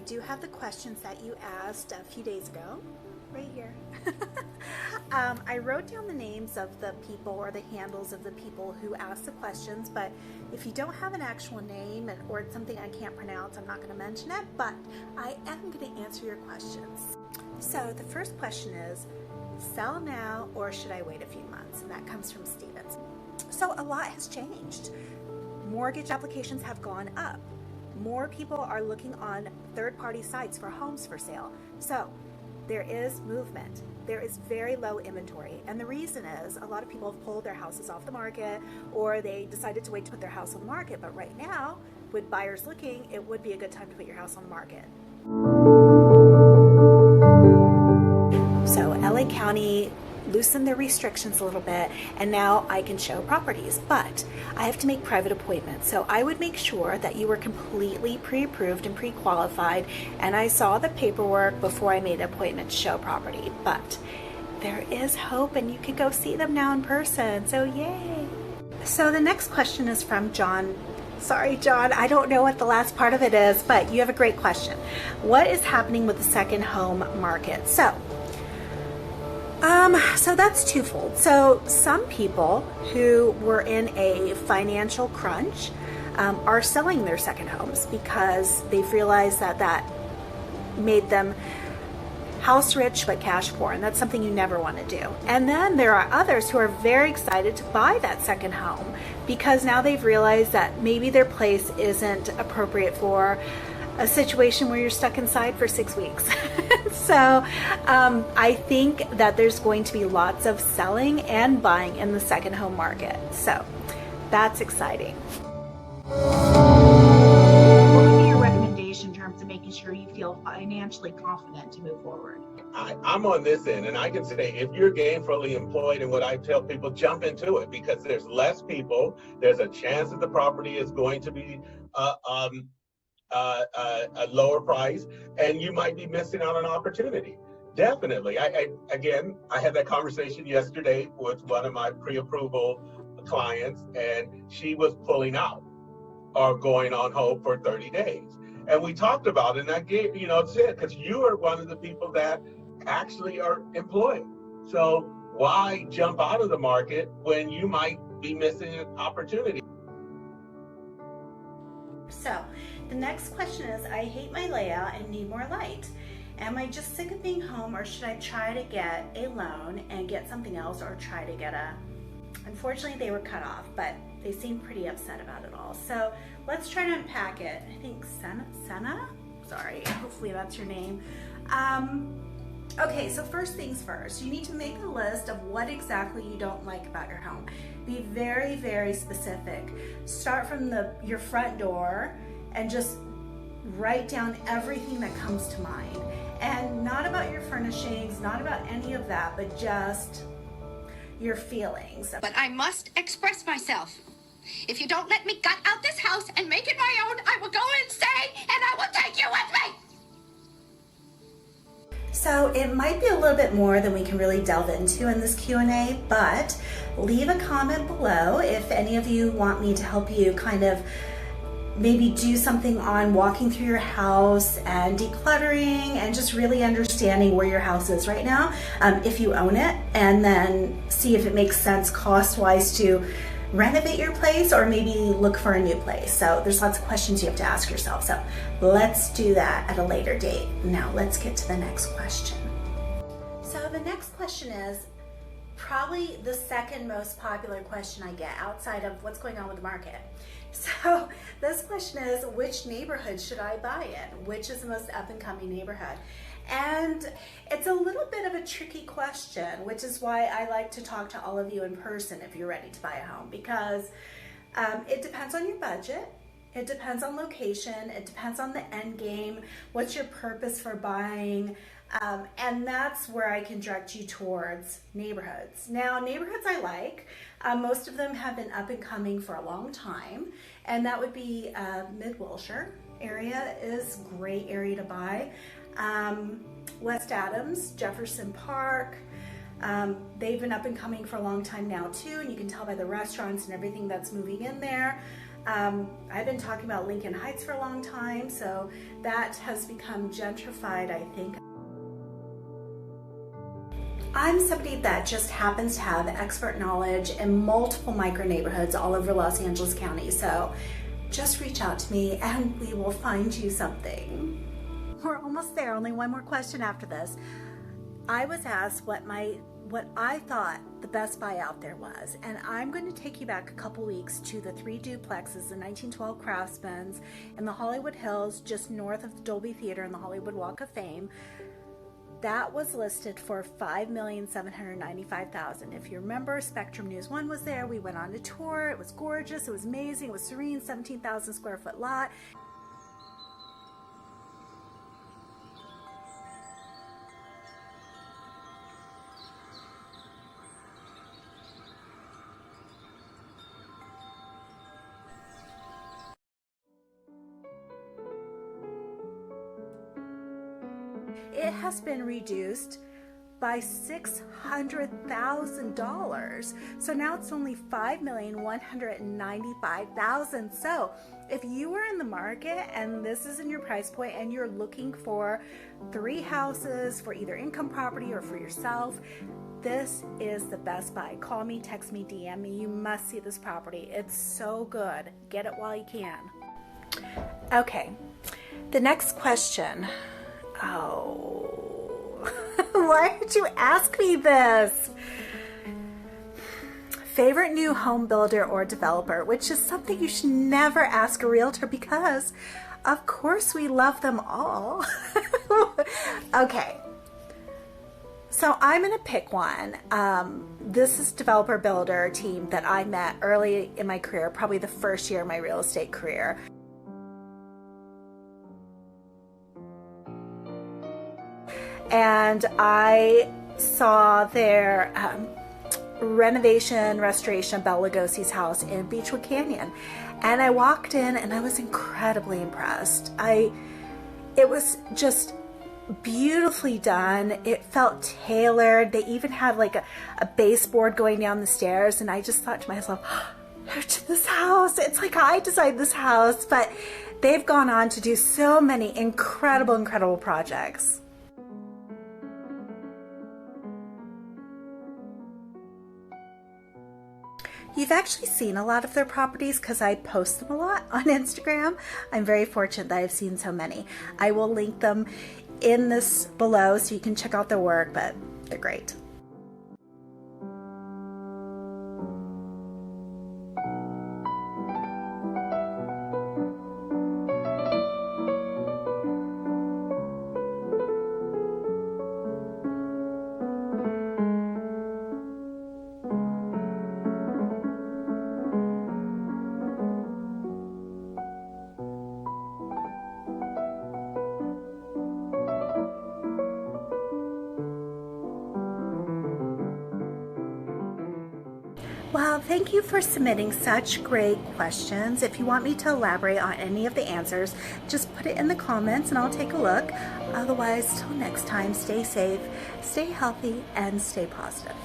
do have the questions that you asked a few days ago, right here. I wrote down the names of the people or the handles of the people who asked the questions, but if you don't have an actual name or it's something I can't pronounce, I'm not going to mention it, but I am going to answer your questions. So the first question is, sell now or should I wait a few months? And that comes from Stevens. So a lot has changed. Mortgage applications have gone up. More people are looking on third-party sites for homes for sale. So there is movement. There is very low inventory. And the reason is a lot of people have pulled their houses off the market or they decided to wait to put their house on the market. But right now, with buyers looking, it would be a good time to put your house on the market. So LA County loosened their restrictions a little bit, and now I can show properties, but I have to make private appointments. So I would make sure that you were completely pre-approved and pre-qualified, and I saw the paperwork before I made an appointment to show property. But there is hope, and you can go see them now in person, so yay. So the next question is from John. Sorry, John, I don't know what the last part of it is, but you have a great question. What is happening with the second home market? So that's twofold. So some people who were in a financial crunch are selling their second homes because they've realized that made them house rich but cash poor, and that's something you never want to do. And then there are others who are very excited to buy that second home because now they've realized that maybe their place isn't appropriate for a situation where you're stuck inside for 6 weeks. So I think that there's going to be lots of selling and buying in the second home market. So that's exciting. What would be your recommendation in terms of making sure you feel financially confident to move forward? I'm on this end, and I can say if you're gainfully employed, and what I tell people, jump into it because there's less people. There's a chance that the property is going to be a lower price, and you might be missing out on an opportunity. Definitely. I had that conversation yesterday with one of my pre-approval clients, and she was pulling out or going on hold for 30 days. And we talked about it, and I gave, it's it, because you are one of the people that actually are employed. So why jump out of the market when you might be missing an opportunity? So the next question is, I hate my layout and need more light. Am I just sick of being home, or should I try to get a loan and get something else, or try to get unfortunately they were cut off, but they seemed pretty upset about it all. So let's try to unpack it. I think Senna? Sorry, hopefully that's your name. Okay, so first things first, you need to make a list of what exactly you don't like about your home. Be very, very specific. Start from your front door and just write down everything that comes to mind. And not about your furnishings, not about any of that, but just your feelings. But I must express myself. If you don't let me gut out this house and make it my own, I will go insane and I will take you with me. So it might be a little bit more than we can really delve into in this Q&A, but leave a comment below if any of you want me to help you kind of maybe do something on walking through your house and decluttering and just really understanding where your house is right now, if you own it, and then see if it makes sense cost-wise to renovate your place or maybe look for a new place. So there's lots of questions you have to ask yourself. So let's do that at a later date. Now let's get to the next question. So the next question is probably the second most popular question I get outside of what's going on with the market. So this question is, which neighborhood should I buy in? Which is the most up and coming neighborhood? And it's a little bit of a tricky question, which is why I like to talk to all of you in person if you're ready to buy a home, because it depends on your budget, it depends on location, it depends on the end game, what's your purpose for buying, and that's where I can direct you towards neighborhoods. Now, neighborhoods I like, most of them have been up and coming for a long time, and that would be Mid-Wilshire area is a great area to buy. West Adams, Jefferson Park, they've been up and coming for a long time now too, and you can tell by the restaurants and everything that's moving in there. I've been talking about Lincoln Heights for a long time, so that has become gentrified, I think. I'm somebody that just happens to have expert knowledge in multiple micro neighborhoods all over Los Angeles County, so just reach out to me and we will find you something. We're almost there, only one more question after this. I was asked what I thought the best buy out there was, and I'm going to take you back a couple weeks to the 3 duplexes, the 1912 Craftsmans in the Hollywood Hills, just north of the Dolby Theater and the Hollywood Walk of Fame. That was listed for $5,795,000. If you remember, Spectrum News 1 was there. We went on a tour. It was gorgeous. It was amazing. It was serene, 17,000 square foot lot. It has been reduced by $600,000. So now it's only $5,195,000. So if you are in the market and this is in your price point and you're looking for 3 houses for either income property or for yourself, this is the best buy. Call me, text me, DM me. You must see this property. It's so good. Get it while you can. Okay, the next question. Oh, why did you ask me this? Favorite new home builder or developer, which is something you should never ask a realtor because, of course, we love them all. Okay, so I'm going to pick one. This is developer builder team that I met early in my career, probably the first year of my real estate career. And I saw their renovation, restoration of Bela Lugosi's house in Beechwood Canyon. And I walked in and I was incredibly impressed. It was just beautifully done. It felt tailored. They even had like a baseboard going down the stairs. And I just thought to myself, look at this house. It's like I designed this house. But they've gone on to do so many incredible projects. You've actually seen a lot of their properties because I post them a lot on Instagram. I'm very fortunate that I've seen so many. I will link them in this below so you can check out their work, but they're great. Well, thank you for submitting such great questions. If you want me to elaborate on any of the answers, just put it in the comments and I'll take a look. Otherwise, till next time, stay safe, stay healthy, and stay positive.